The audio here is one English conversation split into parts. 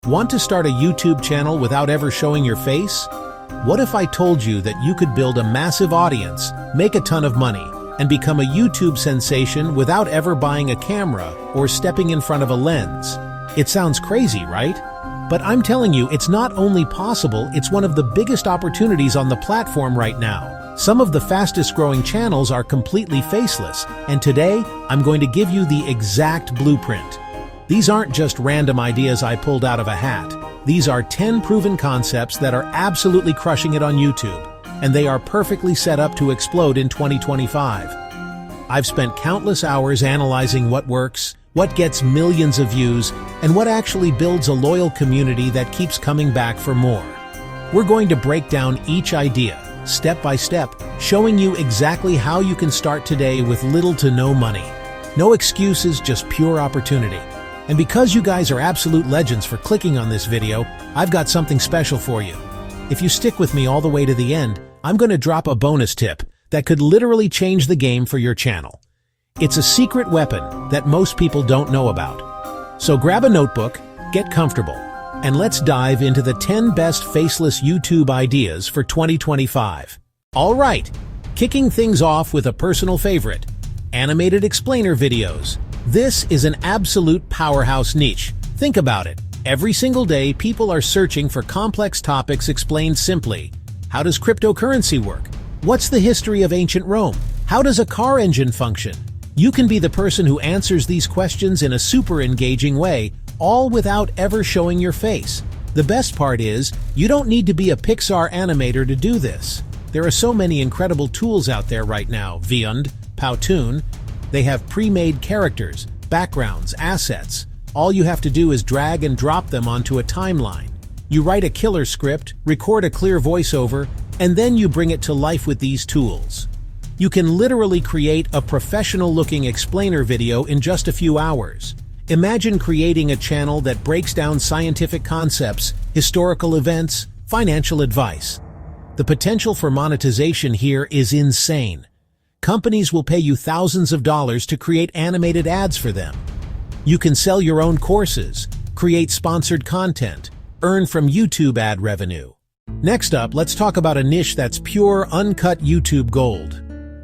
Want to start a YouTube channel without ever showing your face? What if I told you that you could build a massive audience, make a ton of money, and become a YouTube sensation without ever buying a camera or stepping in front of a lens? It sounds crazy, right? But I'm telling you, it's not only possible, it's one of the biggest opportunities on the platform right now. Some of the fastest growing channels are completely faceless, and today I'm going to give you the exact blueprint. These aren't just random ideas I pulled out of a hat. These are 10 proven concepts that are absolutely crushing it on YouTube, and they are perfectly set up to explode in 2025. I've spent countless hours analyzing what works, what gets millions of views, and what actually builds a loyal community that keeps coming back for more. We're going to break down each idea, step by step, showing you exactly how you can start today with little to no money. No excuses, just pure opportunity. And because you guys are absolute legends for clicking on this video, I've got something special for you. If you stick with me all the way to the end, I'm going to drop a bonus tip that could literally change the game for your channel. It's a secret weapon that most people don't know about. So grab a notebook, get comfortable, and let's dive into the 10 best faceless YouTube ideas for 2025. All right, kicking things off with a personal favorite, animated explainer videos. This is an absolute powerhouse niche. Think about it. Every single day, people are searching for complex topics explained simply. How does cryptocurrency work? What's the history of ancient Rome? How does a car engine function? You can be the person who answers these questions in a super engaging way, all without ever showing your face. The best part is, you don't need to be a Pixar animator to do this. There are so many incredible tools out there right now. Vyund, Powtoon. They have pre-made characters, backgrounds, assets. All you have to do is drag and drop them onto a timeline. You write a killer script, record a clear voiceover, and then you bring it to life with these tools. You can literally create a professional-looking explainer video in just a few hours. Imagine creating a channel that breaks down scientific concepts, historical events, financial advice. The potential for monetization here is insane. Companies will pay you thousands of dollars to create animated ads for them. You can sell your own courses, create sponsored content, earn from YouTube ad revenue. Next up, let's talk about a niche that's pure, uncut YouTube gold.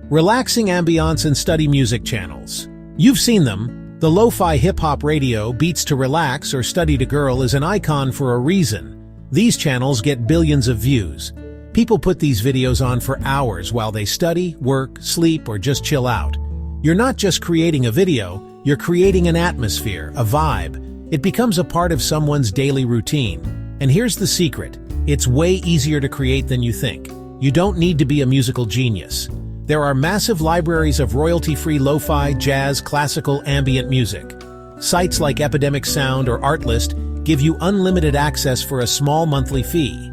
Relaxing ambience and study music channels. You've seen them. The lo-fi hip-hop radio, Beats to Relax or Study to Girl is an icon for a reason. These channels get billions of views. People put these videos on for hours while they study, work, sleep, or just chill out. You're not just creating a video, you're creating an atmosphere, a vibe. It becomes a part of someone's daily routine. And here's the secret. It's way easier to create than you think. You don't need to be a musical genius. There are massive libraries of royalty-free lo-fi, jazz, classical, ambient music. Sites like Epidemic Sound or Artlist give you unlimited access for a small monthly fee.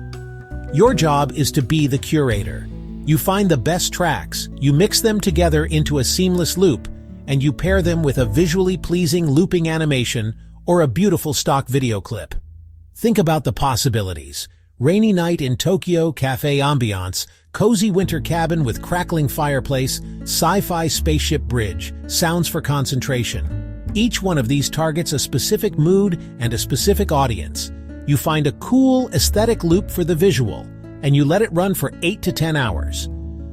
Your job is to be the curator. You find the best tracks, you mix them together into a seamless loop, and you pair them with a visually pleasing looping animation or a beautiful stock video clip. Think about the possibilities. Rainy night in Tokyo, cafe ambiance, cozy winter cabin with crackling fireplace, sci-fi spaceship bridge, sounds for concentration. Each one of these targets a specific mood and a specific audience. You find a cool, aesthetic loop for the visual, and you let it run for 8 to 10 hours.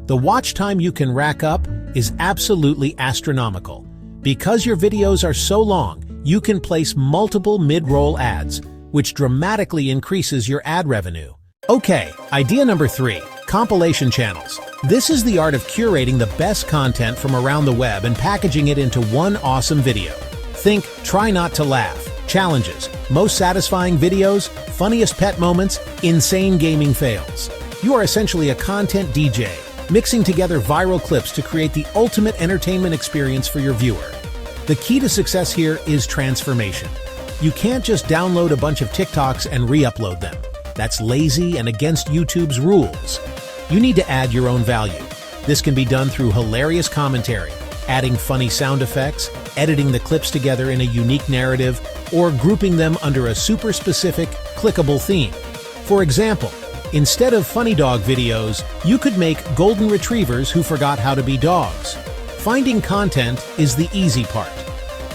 The watch time you can rack up is absolutely astronomical. Because your videos are so long, you can place multiple mid-roll ads, which dramatically increases your ad revenue. Okay, idea number 3, compilation channels. This is the art of curating the best content from around the web and packaging it into one awesome video. Think Try Not to Laugh, challenges, most satisfying videos, funniest pet moments, insane gaming fails. You are essentially a content DJ, mixing together viral clips to create the ultimate entertainment experience for your viewer. The key to success here is transformation. You can't just download a bunch of TikToks and re-upload them. That's lazy and against YouTube's rules. You need to add your own value. This can be done through hilarious commentary, adding funny sound effects, editing the clips together in a unique narrative, or grouping them under a super specific, clickable theme. For example, instead of funny dog videos, you could make golden retrievers who forgot how to be dogs. Finding content is the easy part.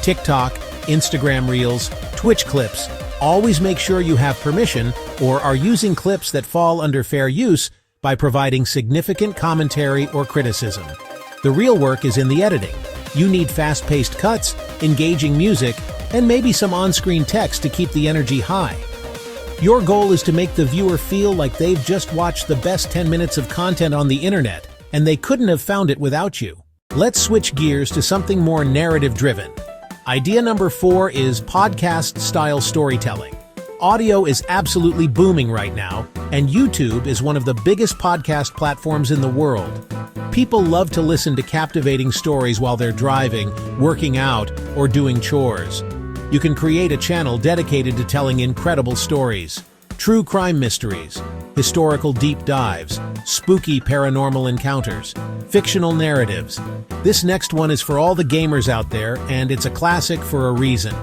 TikTok, Instagram Reels, Twitch clips, Always make sure you have permission or are using clips that fall under fair use by providing significant commentary or criticism. The real work is in the editing. You need fast-paced cuts, engaging music, and maybe some on-screen text to keep the energy high. Your goal is to make the viewer feel like they've just watched the best 10 minutes of content on the internet, and they couldn't have found it without you. Let's switch gears to something more narrative-driven. Idea number 4 is podcast-style storytelling. Audio is absolutely booming right now, and YouTube is one of the biggest podcast platforms in the world. People love to listen to captivating stories while they're driving, working out, or doing chores. You can create a channel dedicated to telling incredible stories, true crime mysteries, historical deep dives, spooky paranormal encounters, fictional narratives. This next one is for all the gamers out there, and it's a classic for a reason.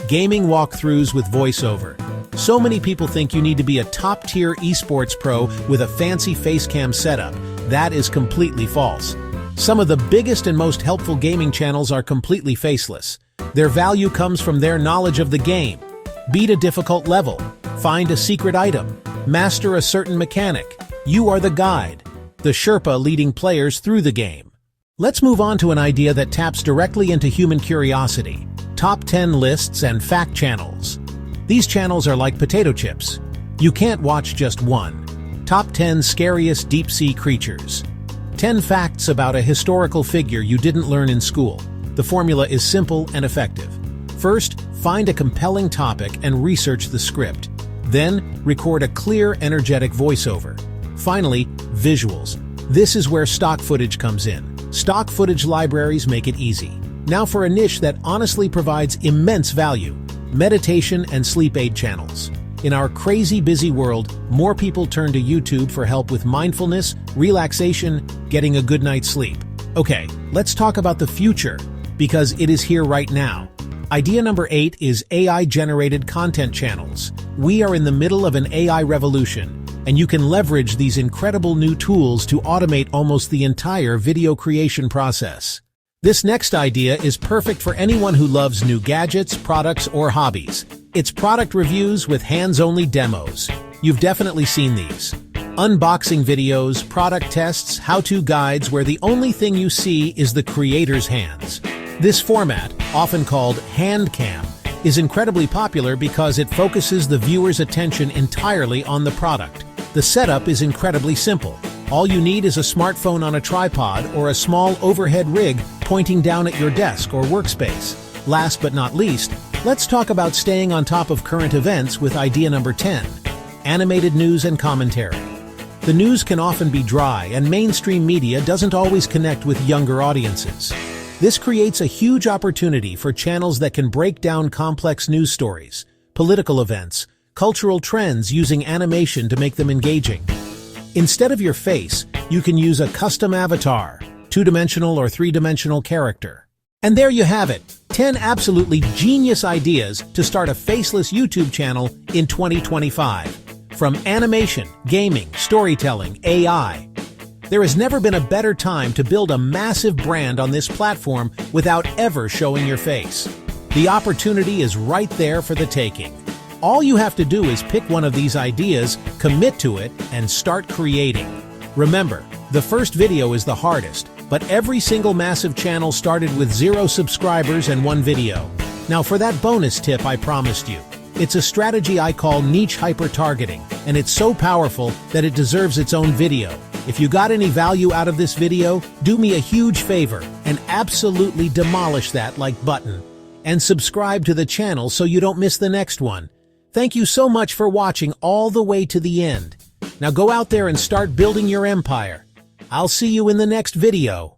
Gaming walkthroughs with voiceover. So many people think you need to be a top-tier esports pro with a fancy facecam setup. That is completely false. Some of the biggest and most helpful gaming channels are completely faceless. Their value comes from their knowledge of the game. Beat a difficult level, find a secret item, master a certain mechanic. You are the guide, the Sherpa leading players through the game. Let's move on to an idea that taps directly into human curiosity: top 10 lists and fact channels. These channels are like potato chips. You can't watch just one. Top 10 scariest deep-sea creatures. 10 facts about a historical figure you didn't learn in school. The formula is simple and effective. First, find a compelling topic and research the script. Then, record a clear, energetic voiceover. Finally, visuals. This is where stock footage comes in. Stock footage libraries make it easy. Now for a niche that honestly provides immense value: meditation and sleep aid channels. In our crazy busy world, more people turn to YouTube for help with mindfulness, relaxation, getting a good night's sleep. Okay, let's talk about the future, because it is here right now. Idea number 8 is AI-generated content channels. We are in the middle of an AI revolution, and you can leverage these incredible new tools to automate almost the entire video creation process. This next idea is perfect for anyone who loves new gadgets, products, or hobbies. It's product reviews with hands-only demos. You've definitely seen these. Unboxing videos, product tests, how-to guides where the only thing you see is the creator's hands. This format, often called hand cam, is incredibly popular because it focuses the viewer's attention entirely on the product. The setup is incredibly simple. All you need is a smartphone on a tripod or a small overhead rig pointing down at your desk or workspace. Last but not least, let's talk about staying on top of current events with idea number 10, animated news and commentary. The news can often be dry, and mainstream media doesn't always connect with younger audiences. This creates a huge opportunity for channels that can break down complex news stories, political events, cultural trends using animation to make them engaging. Instead of your face, you can use a custom avatar, two-dimensional or three-dimensional character. And there you have it, 10 absolutely genius ideas to start a faceless YouTube channel in 2025. From animation, gaming, storytelling, AI. There has never been a better time to build a massive brand on this platform without ever showing your face. The opportunity is right there for the taking. All you have to do is pick one of these ideas, commit to it, and start creating. Remember, the first video is the hardest, but every single massive channel started with 0 subscribers and 1 video. Now for that bonus tip I promised you. It's a strategy I call niche hyper-targeting, and it's so powerful that it deserves its own video. If you got any value out of this video, do me a huge favor and absolutely demolish that like button. And subscribe to the channel so you don't miss the next one. Thank you so much for watching all the way to the end. Now go out there and start building your empire. I'll see you in the next video.